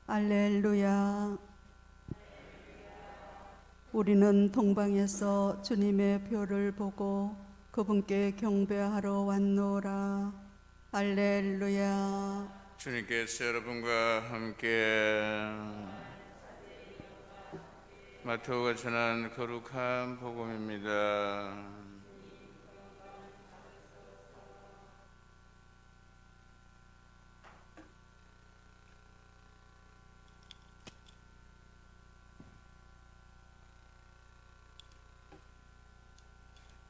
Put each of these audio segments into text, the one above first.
할렐루야. 우리는 동방에서 주님의 표를 보고 그분께 경배하러 왔노라. 할렐루야. 주님께서 여러분과 함께 마태오가 전한 거룩한 복음입니다.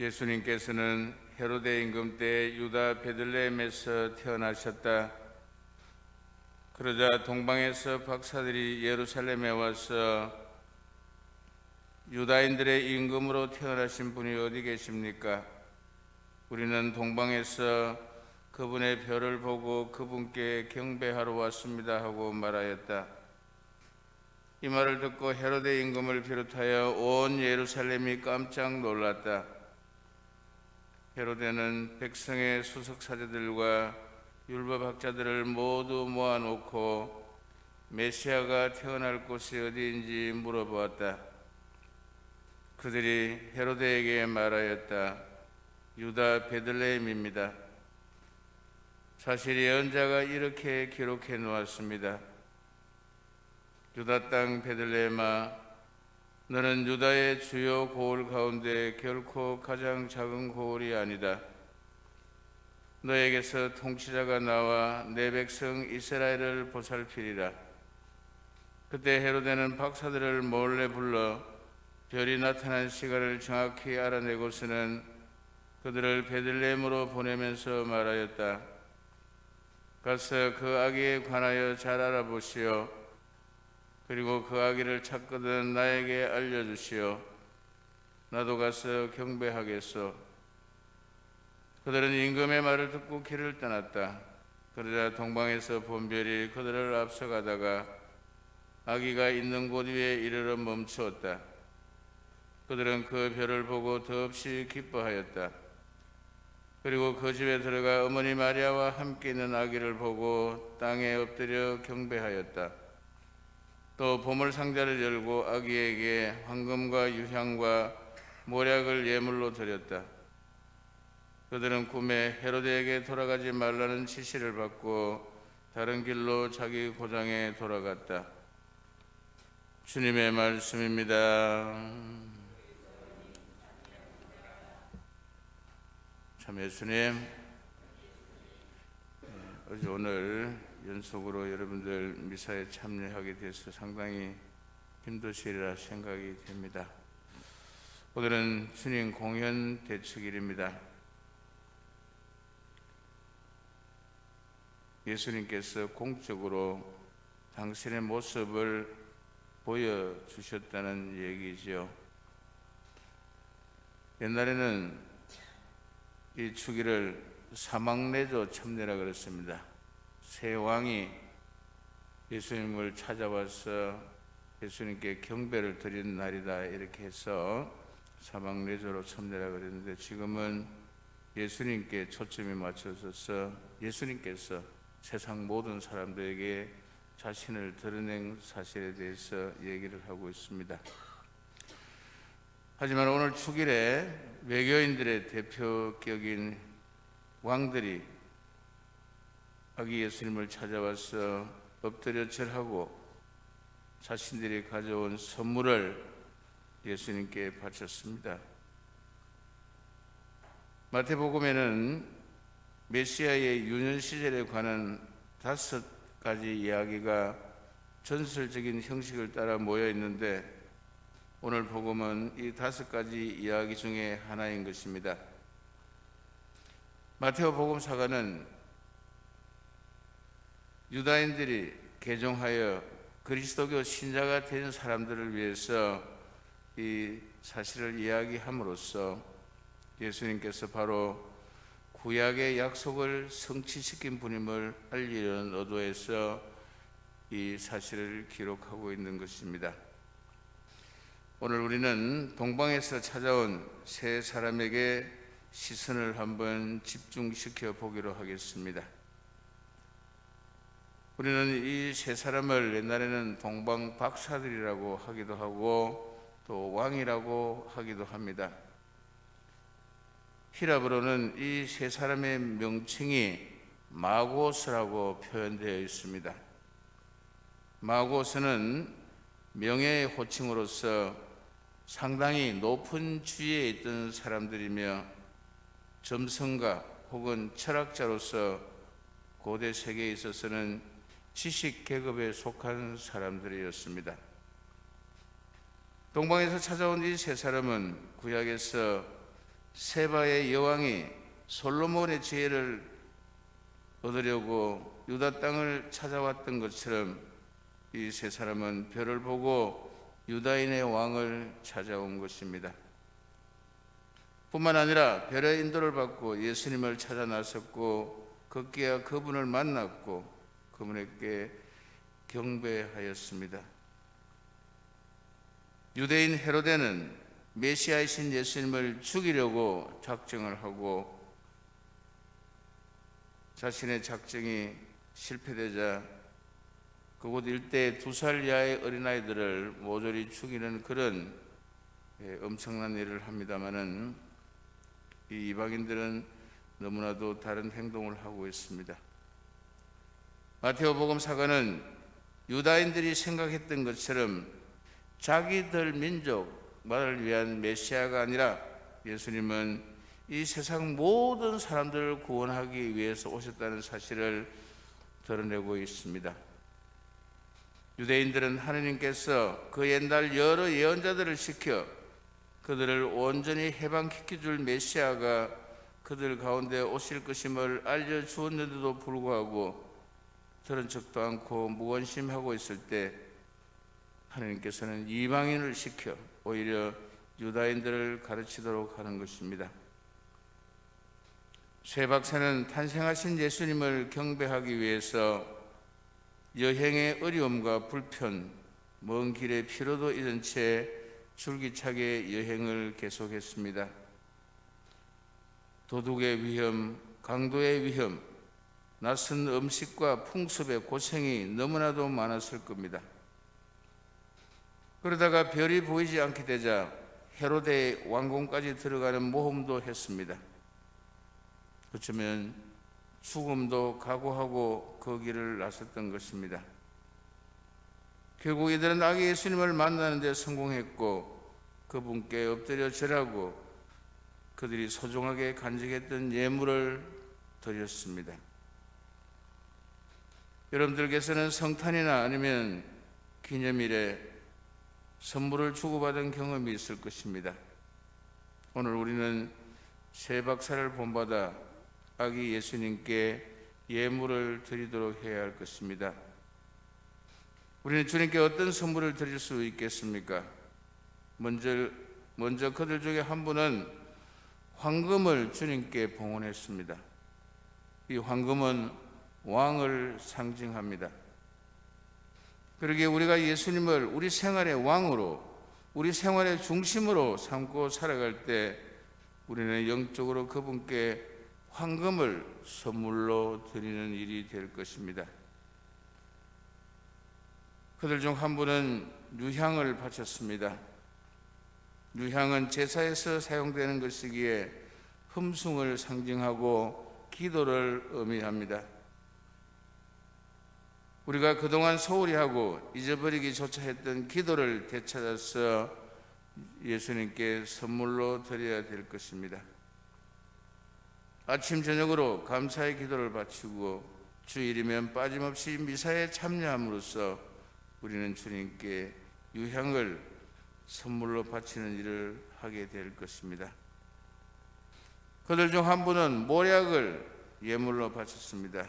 예수님께서는 헤로데 임금 때 유다 베들레헴에서 태어나셨다. 그러자 동방에서 박사들이 예루살렘에 와서 유다인들의 임금으로 태어나신 분이 어디 계십니까? 우리는 동방에서 그분의 별을 보고 그분께 경배하러 왔습니다 하고 말하였다. 이 말을 듣고 헤로데 임금을 비롯하여 온 예루살렘이 깜짝 놀랐다. 헤로데는 백성의 수석사제들과 율법학자들을 모두 모아놓고 메시아가 태어날 곳이 어디인지 물어보았다. 그들이 헤로데에게 말하였다. 유다 베들레헴입니다. 사실 예언자가 이렇게 기록해 놓았습니다. 유다 땅 베들레헴아, 너는 유다의 주요 고을 가운데 결코 가장 작은 고을이 아니다. 너에게서 통치자가 나와 내 백성 이스라엘을 보살피리라. 그때 헤로데는 박사들을 몰래 불러 별이 나타난 시간을 정확히 알아내고서는 그들을 베들레헴으로 보내면서 말하였다. 가서 그 아기에 관하여 잘 알아보시오. 그리고 그 아기를 찾거든 나에게 알려주시오. 나도 가서 경배하겠소. 그들은 임금의 말을 듣고 길을 떠났다. 그러자 동방에서 본 별이 그들을 앞서가다가 아기가 있는 곳 위에 이르러 멈추었다. 그들은 그 별을 보고 더없이 기뻐하였다. 그리고 그 집에 들어가 어머니 마리아와 함께 있는 아기를 보고 땅에 엎드려 경배하였다. 또 보물 상자를 열고 아기에게 황금과 유향과 모략을 예물로 드렸다. 그들은 꿈에 헤로데에게 돌아가지 말라는 지시를 받고 다른 길로 자기 고장에 돌아갔다. 주님의 말씀입니다. 참 예수님, 어제 오늘 연속으로 여러분들 미사에 참여하게 돼서 상당히 힘드시리라 생각이 됩니다. 오늘은 주님 공연 대축일입니다. 예수님께서 공적으로 당신의 모습을 보여주셨다는 얘기죠. 옛날에는 이 축일을 사막내조 참례라 그랬습니다. 새 왕이 예수님을 찾아와서 예수님께 경배를 드리는 날이다 이렇게 해서 사막내조로 참례라 그랬는데, 지금은 예수님께 초점이 맞춰져서 예수님께서 세상 모든 사람들에게 자신을 드러낸 사실에 대해서 얘기를 하고 있습니다. 하지만 오늘 축일에 외교인들의 대표격인 왕들이 아기 예수님을 찾아와서 엎드려 절하고 자신들이 가져온 선물을 예수님께 바쳤습니다. 마태복음에는 메시아의 유년 시절에 관한 5가지 이야기가 전설적인 형식을 따라 모여 있는데, 오늘 복음은 이 5가지 이야기 중에 하나인 것입니다. 마테오 복음사가는 유다인들이 개종하여 그리스도교 신자가 된 사람들을 위해서 이 사실을 이야기함으로써 예수님께서 바로 구약의 약속을 성취시킨 분임을 알리려는 의도에서 이 사실을 기록하고 있는 것입니다. 오늘 우리는 동방에서 찾아온 세 사람에게 시선을 한번 집중시켜 보기로 하겠습니다. 우리는 이 세 사람을 옛날에는 동방 박사들이라고 하기도 하고 또 왕이라고 하기도 합니다. 히라브로는 이 세 사람의 명칭이 마고스라고 표현되어 있습니다. 마고스는 명예의 호칭으로서 상당히 높은 지위에 있던 사람들이며 점성가 혹은 철학자로서 고대 세계에 있어서는 지식 계급에 속한 사람들이었습니다. 동방에서 찾아온 이 세 사람은 구약에서 세바의 여왕이 솔로몬의 지혜를 얻으려고 유다 땅을 찾아왔던 것처럼 이 세 사람은 별을 보고 유다인의 왕을 찾아온 것입니다. 뿐만 아니라 별의 인도를 받고 예수님을 찾아 나섰고 급기야 그분을 만났고 그분에게 경배하였습니다. 유대인 헤로데는 메시아이신 예수님을 죽이려고 작정을 하고 자신의 작정이 실패되자 그곳 일대에 2살 이하의 어린아이들을 모조리 죽이는 그런 엄청난 일을 합니다마는 이 이방인들은 너무나도 다른 행동을 하고 있습니다. 마테오복음 사가는 유다인들이 생각했던 것처럼 자기들 민족만을 위한 메시아가 아니라 예수님은 이 세상 모든 사람들을 구원하기 위해서 오셨다는 사실을 드러내고 있습니다. 유대인들은 하느님께서 그 옛날 여러 예언자들을 시켜 그들을 온전히 해방시켜줄 메시아가 그들 가운데 오실 것임을 알려주었는데도 불구하고 들은 척도 않고 무관심하고 있을 때 하느님께서는 이방인을 시켜 오히려 유다인들을 가르치도록 하는 것입니다. 쇠 박사는 탄생하신 예수님을 경배하기 위해서 여행의 어려움과 불편, 먼 길의 피로도 잊은 채 줄기차게 여행을 계속했습니다. 도둑의 위험, 강도의 위험, 낯선 음식과 풍습의 고생이 너무나도 많았을 겁니다. 그러다가 별이 보이지 않게 되자 헤로데의 왕궁까지 들어가는 모험도 했습니다. 어쩌면 죽음도 각오하고 그 길을 나섰던 것입니다. 결국 이들은 아기 예수님을 만나는 데 성공했고 그분께 엎드려 절하고 그들이 소중하게 간직했던 예물을 드렸습니다. 여러분들께서는 성탄이나 아니면 기념일에 선물을 주고받은 경험이 있을 것입니다. 오늘 우리는 새 박사를 본받아 아기 예수님께 예물을 드리도록 해야 할 것입니다. 우리는 주님께 어떤 선물을 드릴 수 있겠습니까? 먼저 그들 중에 한 분은 황금을 주님께 봉헌했습니다. 이 황금은 왕을 상징합니다. 그러기에 우리가 예수님을 우리 생활의 왕으로, 우리 생활의 중심으로 삼고 살아갈 때 우리는 영적으로 그분께 황금을 선물로 드리는 일이 될 것입니다. 그들 중 한 분은 유향을 바쳤습니다. 유향은 제사에서 사용되는 것이기에 흠숭을 상징하고 기도를 의미합니다. 우리가 그동안 소홀히 하고 잊어버리기조차 했던 기도를 되찾아서 예수님께 선물로 드려야 될 것입니다. 아침 저녁으로 감사의 기도를 바치고 주일이면 빠짐없이 미사에 참여함으로써 우리는 주님께 유향을 선물로 바치는 일을 하게 될 것입니다. 그들 중 한 분은 모략을 예물로 바쳤습니다.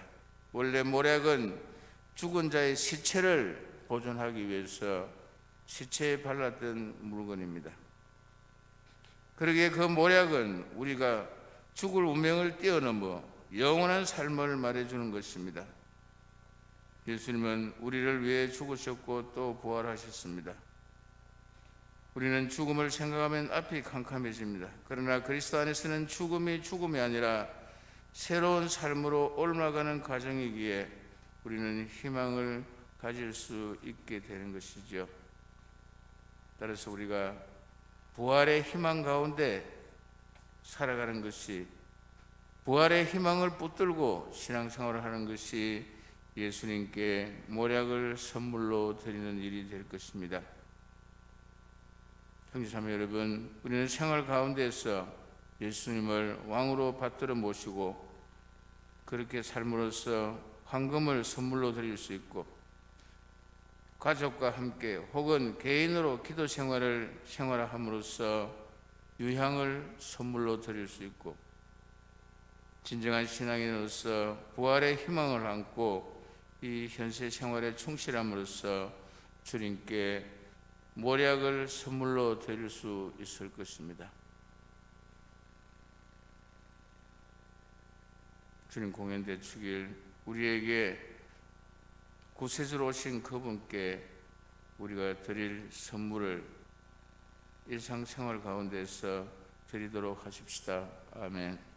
원래 모략은 죽은 자의 시체를 보존하기 위해서 시체에 발랐던 물건입니다. 그러기에 그 모략은 우리가 죽을 운명을 뛰어넘어 영원한 삶을 말해주는 것입니다. 예수님은 우리를 위해 죽으셨고 또 부활하셨습니다. 우리는 죽음을 생각하면 앞이 캄캄해집니다. 그러나 그리스도 안에서는 죽음이 죽음이 아니라 새로운 삶으로 옮아가는 과정이기에 우리는 희망을 가질 수 있게 되는 것이죠. 따라서 우리가 부활의 희망 가운데 살아가는 것이, 부활의 희망을 붙들고 신앙생활을 하는 것이 예수님께 모략을 선물로 드리는 일이 될 것입니다. 형제자매 여러분, 우리는 생활 가운데서 예수님을 왕으로 받들어 모시고 그렇게 삶으로써 황금을 선물로 드릴 수 있고, 가족과 함께 혹은 개인으로 기도 생활함으로써 유향을 선물로 드릴 수 있고, 진정한 신앙인으로서 부활의 희망을 안고 이 현세 생활에 충실함으로써 주님께 모략을 선물로 드릴 수 있을 것입니다. 주님 공연대 주길 우리에게 구세주로 오신 그분께 우리가 드릴 선물을 일상생활 가운데서 드리도록 하십시다. 아멘.